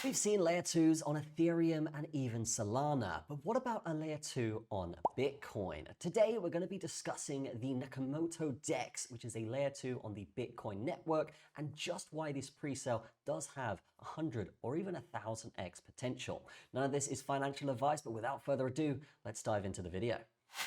We've seen layer 2s on Ethereum and even Solana, but what about a layer 2 on Bitcoin? Today, we're going to be discussing the Nakamoto DEX, which is a layer 2 on the Bitcoin network, and just why this presale does have 100 or even 1000x potential. None of this is financial advice, but without further ado, let's dive into the video.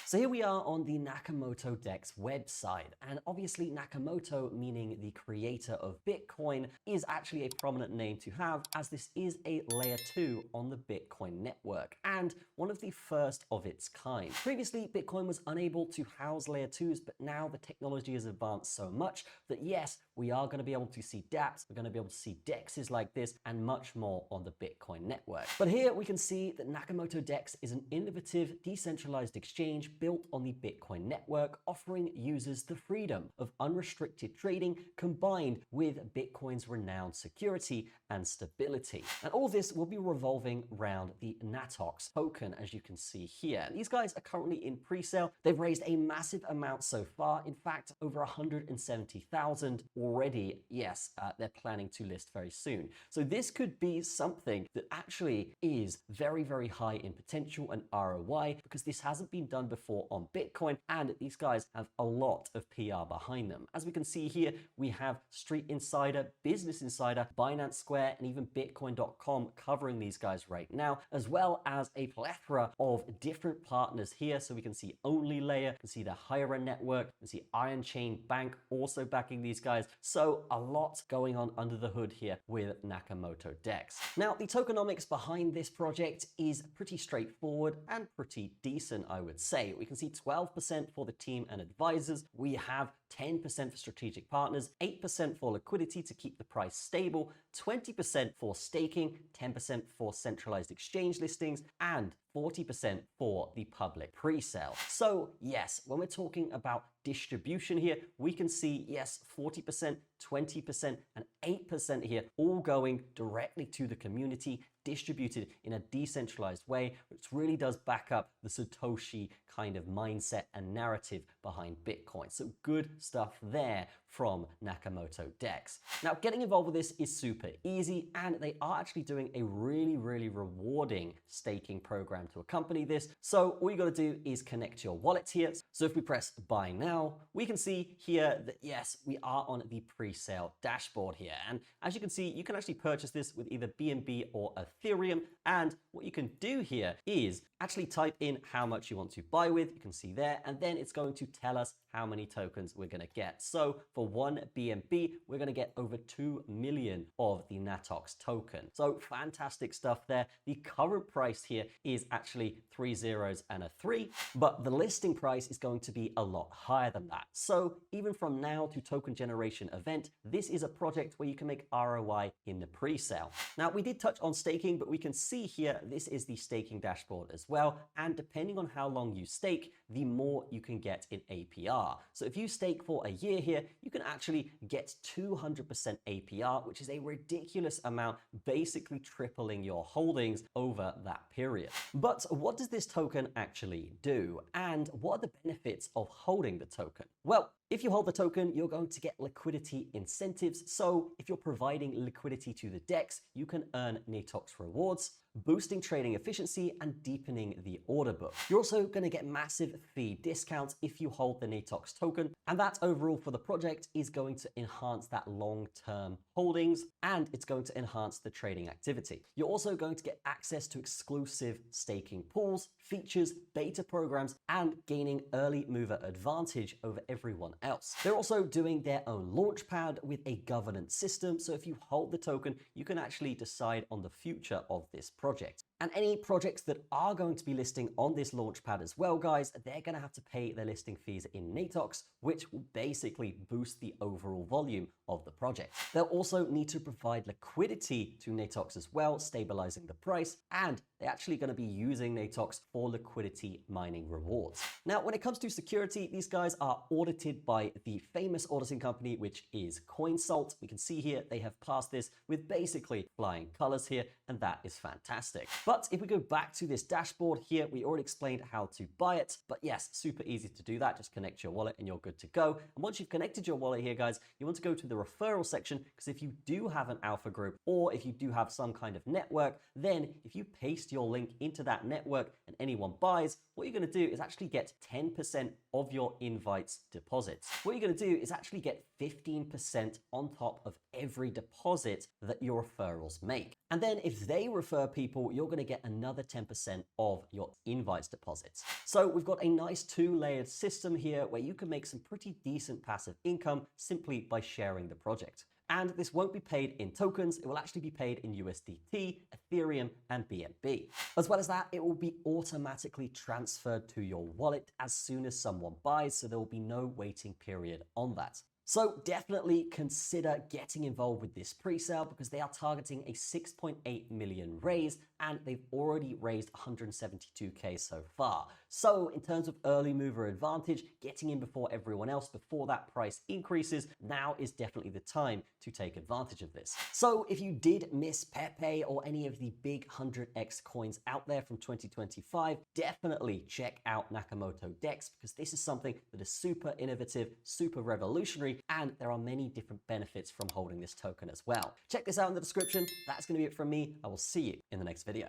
So here we are on the Nakamoto DEX website, and obviously Nakamoto, meaning the creator of Bitcoin, is actually a prominent name to have, as this is a layer 2 on the Bitcoin network and one of the first of its kind. Previously, Bitcoin was unable to house layer 2s, but now the technology has advanced so much that yes, we are going to be able to see dApps, we're going to be able to see DEXs like this, and much more on the Bitcoin network. But here we can see that Nakamoto DEX is an innovative, decentralized exchange built on the Bitcoin network, offering users the freedom of unrestricted trading combined with Bitcoin's renowned security and stability. And all this will be revolving around the NATOX token, as you can see here. These guys are currently in pre-sale. They've raised a massive amount so far. In fact, over 170,000 already. Yes, they're planning to list very soon. So this could be something that actually is very, very high in potential and ROI, because this hasn't been done before on Bitcoin, and these guys have a lot of PR behind them. As we can see here, we have Street Insider, Business Insider, Binance Square, and even Bitcoin.com covering these guys right now, as well as a plethora of different partners here. So we can see Only Layer, we can see the higher end network, we can see Iron Chain Bank also backing these guys. So a lot going on under the hood here with Nakamoto DEX. Now, the tokenomics behind this project is pretty straightforward and pretty decent, I would say. We can see 12% for the team and advisors. We have 10% for strategic partners, 8% for liquidity to keep the price stable, 20% for staking, 10% for centralized exchange listings, and 40% for the public pre-sale. So yes, when we're talking about distribution here, we can see, yes, 40%, 20%, and 8% here, all going directly to the community, distributed in a decentralized way, which really does back up the Satoshi kind of mindset and narrative behind Bitcoin. So good stuff there from Nakamoto DEX. Now, getting involved with this is super easy, and they are actually doing a really, really rewarding staking program to accompany this. So all you got to do is connect your wallet here. So if we press buy now, we can see here that yes, we are on the pre-sale dashboard here. And as you can see, you can actually purchase this with either BNB or Ethereum. And what you can do here is actually type in how much you want to buy with. You can see there, and then it's going to tell us how many tokens we're going to get. So for one BNB, we're going to get over 2 million of the NATOX token. So fantastic stuff there. The current price here is actually 3 zeros and a 3, but the listing price is going to be a lot higher than that. So even from now to token generation event, this is a project where you can make ROI in the pre-sale. Now, we did touch on staking, but we can see here, this is the staking dashboard as well. And depending on how long you stake, the more you can get in APR. So if you stake for a year here, you can actually get 200% APR, which is a ridiculous amount, basically tripling your holdings over that period. But what does this token actually do? And what are the benefits of holding the token? Well, if you hold the token, you're going to get liquidity incentives. So if you're providing liquidity to the DEX, you can earn NATOX rewards, boosting trading efficiency and deepening the order book. You're also going to get massive fee discounts if you hold the NATOX token. And that overall for the project is going to enhance that long-term holdings, and it's going to enhance the trading activity. You're also going to get access to exclusive staking pools, features, beta programs, and gaining early mover advantage over everyone else. They're also doing their own Launchpad with a governance system. So if you hold the token, you can actually decide on the future of this project. And any projects that are going to be listing on this Launchpad as well, guys, they're going to have to pay their listing fees in NATOX, which will basically boost the overall volume of the project. They'll also need to provide liquidity to NATOX as well, stabilizing the price, and they're actually going to be using NATOX for liquidity mining rewards. Now, when it comes to security, these guys are audited by the famous auditing company, which is CoinSalt. We can see here they have passed this with basically flying colors here, and that is fantastic. But if we go back to this dashboard here, we already explained how to buy it. But yes, super easy to do that. Just connect your wallet and you're good to go. And once you've connected your wallet here, guys, you want to go to the referral section, because if you do have an alpha group or if you do have some kind of network, then if you paste your link into that network and anyone buys, what you're going to do is actually get 10% of your invites deposits. What you're going to do is actually get 15% on top of every deposit that your referrals make. And then if they refer people, you're going to get another 10% of your invites deposits. So we've got a nice 2-layered system here where you can make some pretty decent passive income simply by sharing the project. And this won't be paid in tokens, it will actually be paid in USDT, Ethereum, and BNB. As well as that, it will be automatically transferred to your wallet as soon as someone buys, so there will be no waiting period on that. So definitely consider getting involved with this pre-sale, because they are targeting a 6.8 million raise and they've already raised 172K so far. So in terms of early mover advantage, getting in before everyone else, before that price increases, now is definitely the time to take advantage of this. So if you did miss Pepe or any of the big 100x coins out there from 2025, definitely check out Nakamoto DEX, because this is something that is super innovative, super revolutionary, and there are many different benefits from holding this token as well. Check this out in the description. That's going to be it from me. I will see you in the next video.